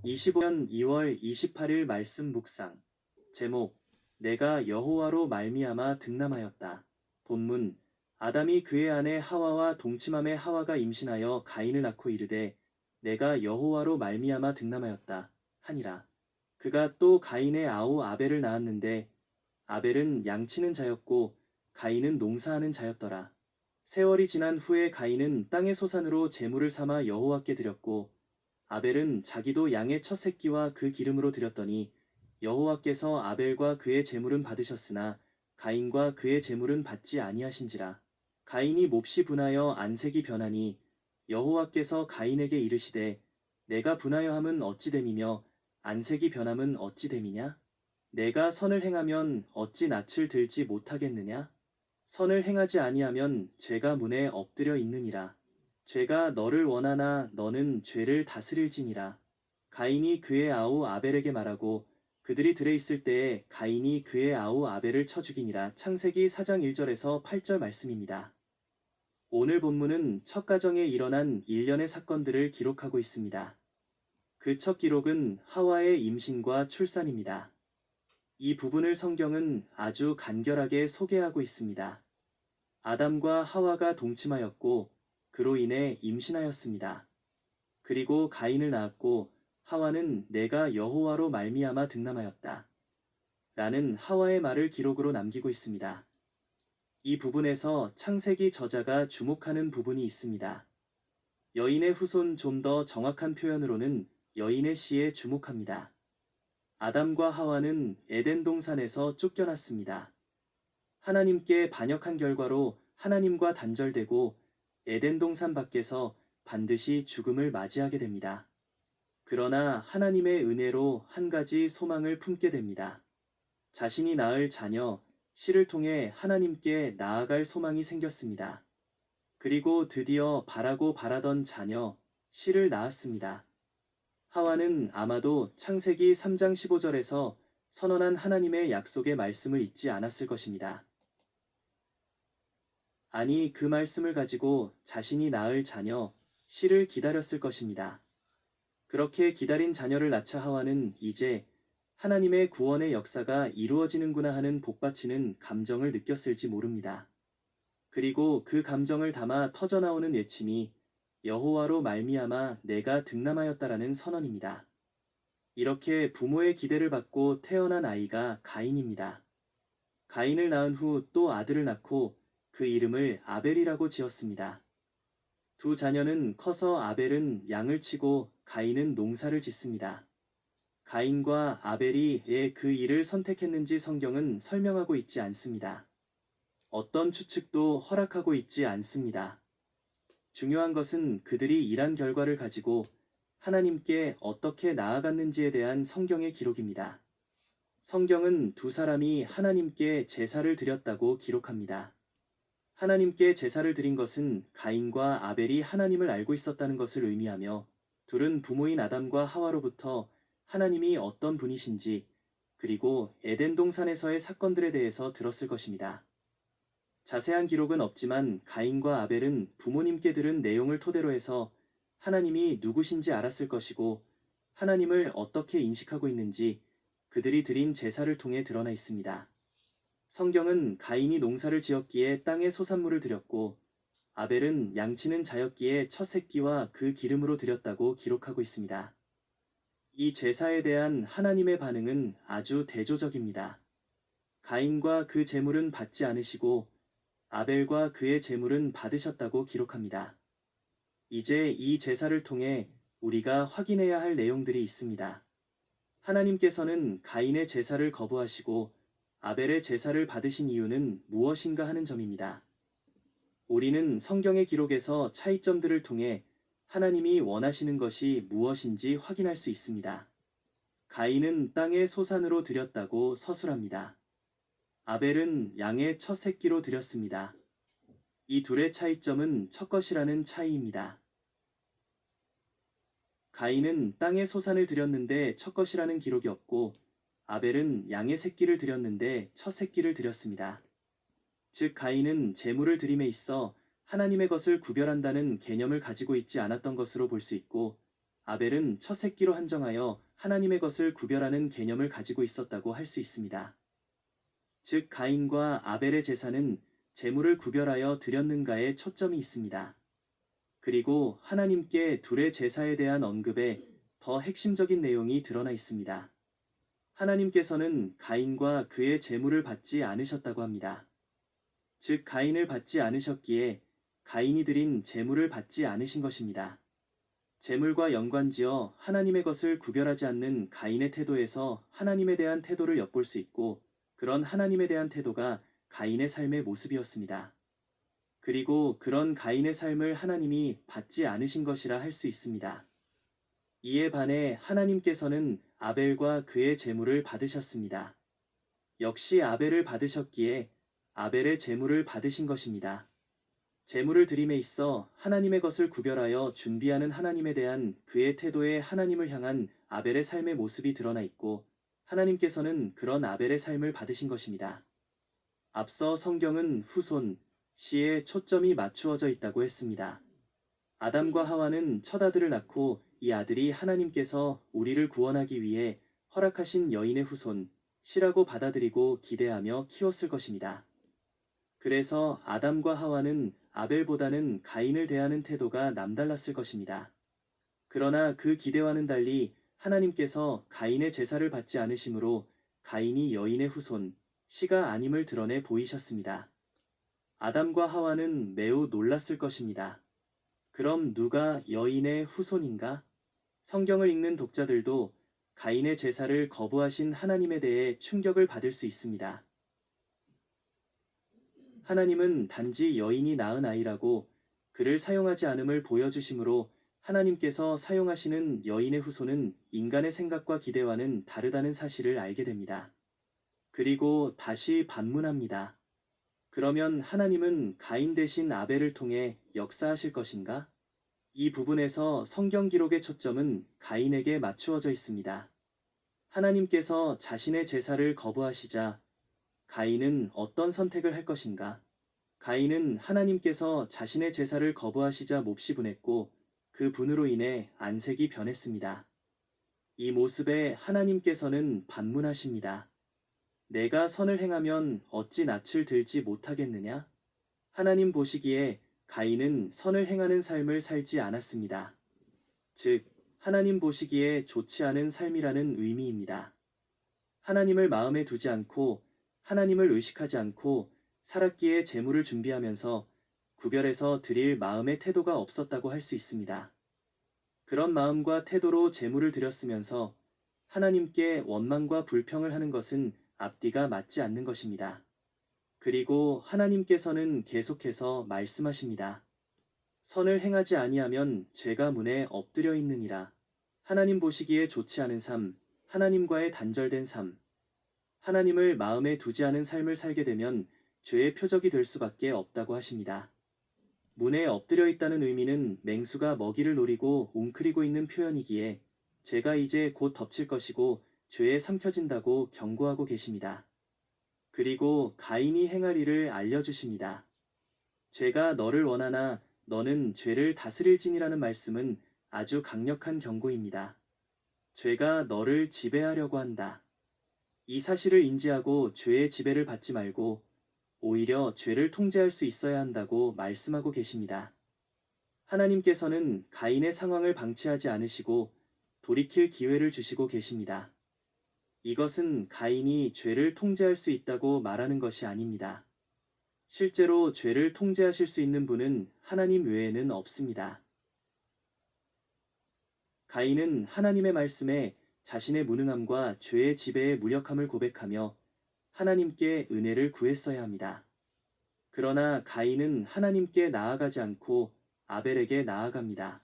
25년 2월 28일 말씀 묵상. 제목, 내가 여호와로 말미암아 득남하였다. 본문, 아담이 그의 아내 하와와 동침함에 하와가 임신하여 가인을 낳고 이르되 내가 여호와로 말미암아 득남하였다 하니라. 그가 또 가인의 아우 아벨을 낳았는데 아벨은 양치는 자였고 가인은 농사하는 자였더라. 세월이 지난 후에 가인은 땅의 소산으로 제물을 삼아 여호와께 드렸고 아벨은 자기도 양의 첫 새끼와 그 기름으로 드렸더니 여호와께서 아벨과 그의 제물은 받으셨으나 가인과 그의 제물은 받지 아니하신지라. 가인이 몹시 분하여 안색이 변하니 여호와께서 가인에게 이르시되 내가 분하여함은 어찌 됨이며 안색이 변함은 어찌 됨이냐? 내가 선을 행하면 어찌 낯을 들지 못하겠느냐? 선을 행하지 아니하면 죄가 문에 엎드려 있느니라. 죄가 너를 원하나 너는 죄를 다스릴지니라. 가인이 그의 아우 아벨에게 말하고 그들이 들에 있을 때에 가인이 그의 아우 아벨을 쳐 죽이니라. 창세기 4장 1절에서 8절 말씀입니다. 오늘 본문은 첫 가정에 일어난 일련의 사건들을 기록하고 있습니다. 그 첫 기록은 하와의 임신과 출산입니다. 이 부분을 성경은 아주 간결하게 소개하고 있습니다. 아담과 하와가 동침하였고 그로 인해 임신하였습니다. 그리고 가인을 낳았고 하와는 내가 여호와로 말미암아 득남하였다 라는 하와의 말을 기록으로 남기고 있습니다. 이 부분에서 창세기 저자가 주목하는 부분이 있습니다. 여인의 후손, 좀 더 정확한 표현으로는 여인의 씨에 주목합니다. 아담과 하와는 에덴 동산에서 쫓겨났습니다. 하나님께 반역한 결과로 하나님과 단절되고 에덴 동산 밖에서 반드시 죽음을 맞이하게 됩니다. 그러나 하나님의 은혜로 한 가지 소망을 품게 됩니다. 자신이 낳을 자녀, 씨를 통해 하나님께 나아갈 소망이 생겼습니다. 그리고 드디어 바라고 바라던 자녀, 씨를 낳았습니다. 하와는 아마도 창세기 3장 15절에서 선언한 하나님의 약속의 말씀을 잊지 않았을 것입니다. 아니, 그 말씀을 가지고 자신이 낳을 자녀, 씨를 기다렸을 것입니다. 그렇게 기다린 자녀를 낳자 하와는 이제 하나님의 구원의 역사가 이루어지는구나 하는 복받치는 감정을 느꼈을지 모릅니다. 그리고 그 감정을 담아 터져나오는 외침이 여호와로 말미암아 내가 득남하였다라는 선언입니다. 이렇게 부모의 기대를 받고 태어난 아이가 가인입니다. 가인을 낳은 후 또 아들을 낳고 그 이름을 아벨이라고 지었습니다. 두 자녀는 커서 아벨은 양을 치고 가인은 농사를 짓습니다. 가인과 아벨이 왜 그 일을 선택했는지 성경은 설명하고 있지 않습니다. 어떤 추측도 허락하고 있지 않습니다. 중요한 것은 그들이 일한 결과를 가지고 하나님께 어떻게 나아갔는지에 대한 성경의 기록입니다. 성경은 두 사람이 하나님께 제사를 드렸다고 기록합니다. 하나님께 제사를 드린 것은 가인과 아벨이 하나님을 알고 있었다는 것을 의미하며 둘은 부모인 아담과 하와로부터 하나님이 어떤 분이신지 그리고 에덴 동산에서의 사건들에 대해서 들었을 것입니다. 자세한 기록은 없지만 가인과 아벨은 부모님께 들은 내용을 토대로 해서 하나님이 누구신지 알았을 것이고 하나님을 어떻게 인식하고 있는지 그들이 드린 제사를 통해 드러나 있습니다. 성경은 가인이 농사를 지었기에 땅의 소산물을 드렸고 아벨은 양치는 자였기에 첫 새끼와 그 기름으로 드렸다고 기록하고 있습니다. 이 제사에 대한 하나님의 반응은 아주 대조적입니다. 가인과 그 제물은 받지 않으시고 아벨과 그의 제물은 받으셨다고 기록합니다. 이제 이 제사를 통해 우리가 확인해야 할 내용들이 있습니다. 하나님께서는 가인의 제사를 거부하시고 아벨의 제사를 받으신 이유는 무엇인가 하는 점입니다. 우리는 성경의 기록에서 차이점들을 통해 하나님이 원하시는 것이 무엇인지 확인할 수 있습니다. 가인은 땅의 소산으로 드렸다고 서술합니다. 아벨은 양의 첫 새끼로 드렸습니다. 이 둘의 차이점은 첫 것이라는 차이입니다. 가인은 땅의 소산을 드렸는데 첫 것이라는 기록이 없고 아벨은 양의 새끼를 드렸는데 첫 새끼를 드렸습니다. 즉 가인은 제물을 드림에 있어 하나님의 것을 구별한다는 개념을 가지고 있지 않았던 것으로 볼 수 있고 아벨은 첫 새끼로 한정하여 하나님의 것을 구별하는 개념을 가지고 있었다고 할 수 있습니다. 즉 가인과 아벨의 제사는 제물을 구별하여 드렸는가에 초점이 있습니다. 그리고 하나님께 둘의 제사에 대한 언급에 더 핵심적인 내용이 드러나 있습니다. 하나님께서는 가인과 그의 제물을 받지 않으셨다고 합니다. 즉 가인을 받지 않으셨기에 가인이 드린 제물을 받지 않으신 것입니다. 제물과 연관지어 하나님의 것을 구별하지 않는 가인의 태도에서 하나님에 대한 태도를 엿볼 수 있고 그런 하나님에 대한 태도가 가인의 삶의 모습이었습니다. 그리고 그런 가인의 삶을 하나님이 받지 않으신 것이라 할 수 있습니다. 이에 반해 하나님께서는 아벨과 그의 제물을 받으셨습니다. 역시 아벨을 받으셨기에 아벨의 제물을 받으신 것입니다. 제물을 드림에 있어 하나님의 것을 구별하여 준비하는 하나님에 대한 그의 태도에 하나님을 향한 아벨의 삶의 모습이 드러나 있고 하나님께서는 그런 아벨의 삶을 받으신 것입니다. 앞서 성경은 후손, 시에 초점이 맞추어져 있다고 했습니다. 아담과 하와는 첫 아들을 낳고 이 아들이 하나님께서 우리를 구원하기 위해 허락하신 여인의 후손, 시라고 받아들이고 기대하며 키웠을 것입니다. 그래서 아담과 하와는 아벨보다는 가인을 대하는 태도가 남달랐을 것입니다. 그러나 그 기대와는 달리 하나님께서 가인의 제사를 받지 않으심으로 가인이 여인의 후손, 시가 아님을 드러내 보이셨습니다. 아담과 하와는 매우 놀랐을 것입니다. 그럼 누가 여인의 후손인가? 성경을 읽는 독자들도 가인의 제사를 거부하신 하나님에 대해 충격을 받을 수 있습니다. 하나님은 단지 여인이 낳은 아이라고 그를 사용하지 않음을 보여주심으로 하나님께서 사용하시는 여인의 후손은 인간의 생각과 기대와는 다르다는 사실을 알게 됩니다. 그리고 다시 반문합니다. 그러면 하나님은 가인 대신 아벨을 통해 역사하실 것인가? 이 부분에서 성경 기록의 초점은 가인에게 맞추어져 있습니다. 하나님께서 자신의 제사를 거부하시자 가인은 어떤 선택을 할 것인가? 가인은 하나님께서 자신의 제사를 거부하시자 몹시 분했고 그 분으로 인해 안색이 변했습니다. 이 모습에 하나님께서는 반문하십니다. 내가 선을 행하면 어찌 낯을 들지 못하겠느냐? 하나님 보시기에 가인은 선을 행하는 삶을 살지 않았습니다. 즉, 하나님 보시기에 좋지 않은 삶이라는 의미입니다. 하나님을 마음에 두지 않고 하나님을 의식하지 않고 살았기에 제물을 준비하면서 구별해서 드릴 마음의 태도가 없었다고 할 수 있습니다. 그런 마음과 태도로 제물을 드렸으면서 하나님께 원망과 불평을 하는 것은 앞뒤가 맞지 않는 것입니다. 그리고 하나님께서는 계속해서 말씀하십니다. 선을 행하지 아니하면 죄가 문에 엎드려 있느니라. 하나님 보시기에 좋지 않은 삶, 하나님과의 단절된 삶, 하나님을 마음에 두지 않은 삶을 살게 되면 죄의 표적이 될 수밖에 없다고 하십니다. 문에 엎드려 있다는 의미는 맹수가 먹이를 노리고 웅크리고 있는 표현이기에 죄가 이제 곧 덮칠 것이고 죄에 삼켜진다고 경고하고 계십니다. 그리고 가인이 행할 일을 알려주십니다. 죄가 너를 원하나 너는 죄를 다스릴지니라는 말씀은 아주 강력한 경고입니다. 죄가 너를 지배하려고 한다. 이 사실을 인지하고 죄의 지배를 받지 말고 오히려 죄를 통제할 수 있어야 한다고 말씀하고 계십니다. 하나님께서는 가인의 상황을 방치하지 않으시고 돌이킬 기회를 주시고 계십니다. 이것은 가인이 죄를 통제할 수 있다고 말하는 것이 아닙니다. 실제로 죄를 통제하실 수 있는 분은 하나님 외에는 없습니다. 가인은 하나님의 말씀에 자신의 무능함과 죄의 지배의 무력함을 고백하며 하나님께 은혜를 구했어야 합니다. 그러나 가인은 하나님께 나아가지 않고 아벨에게 나아갑니다.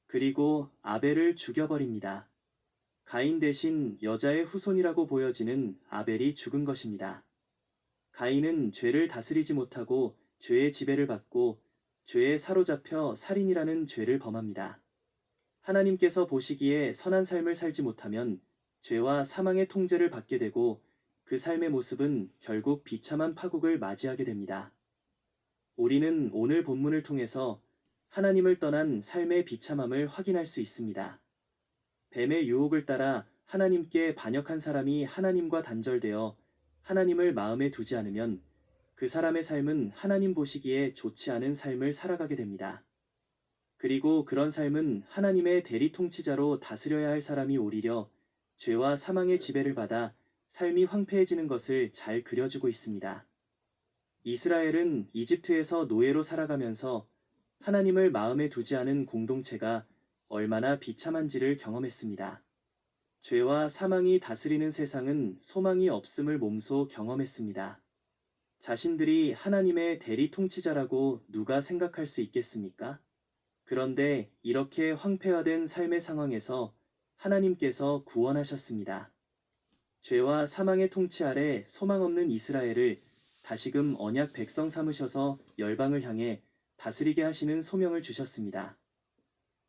그리고 아벨을 죽여버립니다. 가인 대신 여자의 후손이라고 보여지는 아벨이 죽은 것입니다. 가인은 죄를 다스리지 못하고 죄의 지배를 받고 죄에 사로잡혀 살인이라는 죄를 범합니다. 하나님께서 보시기에 선한 삶을 살지 못하면 죄와 사망의 통제를 받게 되고 그 삶의 모습은 결국 비참한 파국을 맞이하게 됩니다. 우리는 오늘 본문을 통해서 하나님을 떠난 삶의 비참함을 확인할 수 있습니다. 뱀의 유혹을 따라 하나님께 반역한 사람이 하나님과 단절되어 하나님을 마음에 두지 않으면 그 사람의 삶은 하나님 보시기에 좋지 않은 삶을 살아가게 됩니다. 그리고 그런 삶은 하나님의 대리 통치자로 다스려야 할 사람이 오히려 죄와 사망의 지배를 받아 삶이 황폐해지는 것을 잘 그려주고 있습니다. 이스라엘은 이집트에서 노예로 살아가면서 하나님을 마음에 두지 않은 공동체가 얼마나 비참한지를 경험했습니다. 죄와 사망이 다스리는 세상은 소망이 없음을 몸소 경험했습니다. 자신들이 하나님의 대리 통치자라고 누가 생각할 수 있겠습니까? 그런데 이렇게 황폐화된 삶의 상황에서 하나님께서 구원하셨습니다. 죄와 사망의 통치 아래 소망 없는 이스라엘을 다시금 언약 백성 삼으셔서 열방을 향해 다스리게 하시는 소명을 주셨습니다.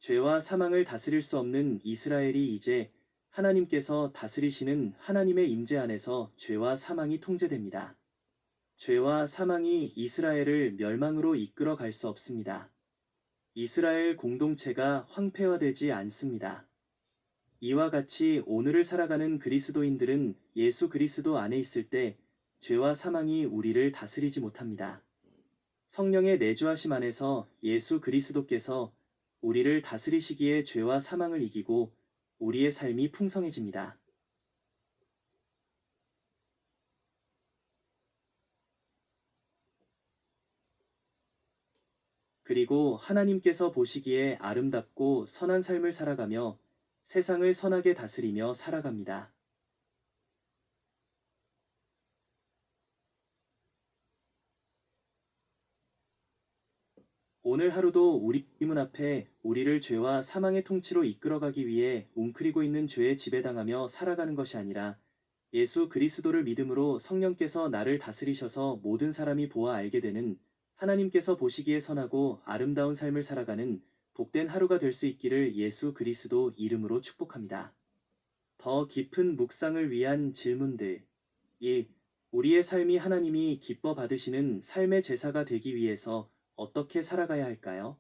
죄와 사망을 다스릴 수 없는 이스라엘이 이제 하나님께서 다스리시는 하나님의 임재 안에서 죄와 사망이 통제됩니다. 죄와 사망이 이스라엘을 멸망으로 이끌어 갈 수 없습니다. 이스라엘 공동체가 황폐화되지 않습니다. 이와 같이 오늘을 살아가는 그리스도인들은 예수 그리스도 안에 있을 때 죄와 사망이 우리를 다스리지 못합니다. 성령의 내주하심 안에서 예수 그리스도께서 우리를 다스리시기에 죄와 사망을 이기고 우리의 삶이 풍성해집니다. 그리고 하나님께서 보시기에 아름답고 선한 삶을 살아가며 세상을 선하게 다스리며 살아갑니다. 오늘 하루도 우리 문 앞에 우리를 죄와 사망의 통치로 이끌어가기 위해 웅크리고 있는 죄에 지배당하며 살아가는 것이 아니라 예수 그리스도를 믿음으로 성령께서 나를 다스리셔서 모든 사람이 보아 알게 되는 하나님께서 보시기에 선하고 아름다운 삶을 살아가는 복된 하루가 될 수 있기를 예수 그리스도 이름으로 축복합니다. 더 깊은 묵상을 위한 질문들. 1. 우리의 삶이 하나님이 기뻐 받으시는 삶의 제사가 되기 위해서 어떻게 살아가야 할까요?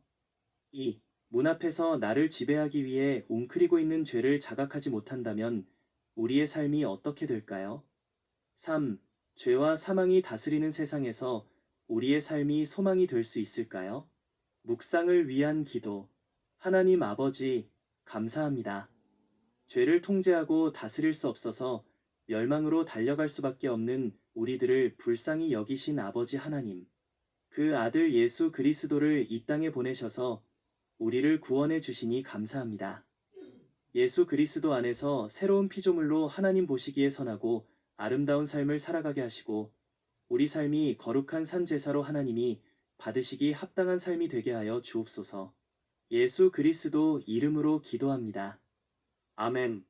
2. 문 앞에서 나를 지배하기 위해 웅크리고 있는 죄를 자각하지 못한다면 우리의 삶이 어떻게 될까요? 3. 죄와 사망이 다스리는 세상에서 우리의 삶이 소망이 될 수 있을까요? 묵상을 위한 기도. 하나님 아버지, 감사합니다. 죄를 통제하고 다스릴 수 없어서 멸망으로 달려갈 수밖에 없는 우리들을 불쌍히 여기신 아버지 하나님. 그 아들 예수 그리스도를 이 땅에 보내셔서 우리를 구원해 주시니 감사합니다. 예수 그리스도 안에서 새로운 피조물로 하나님 보시기에 선하고 아름다운 삶을 살아가게 하시고 우리 삶이 거룩한 산 제사로 하나님이 받으시기 합당한 삶이 되게 하여 주옵소서. 예수 그리스도 이름으로 기도합니다. 아멘.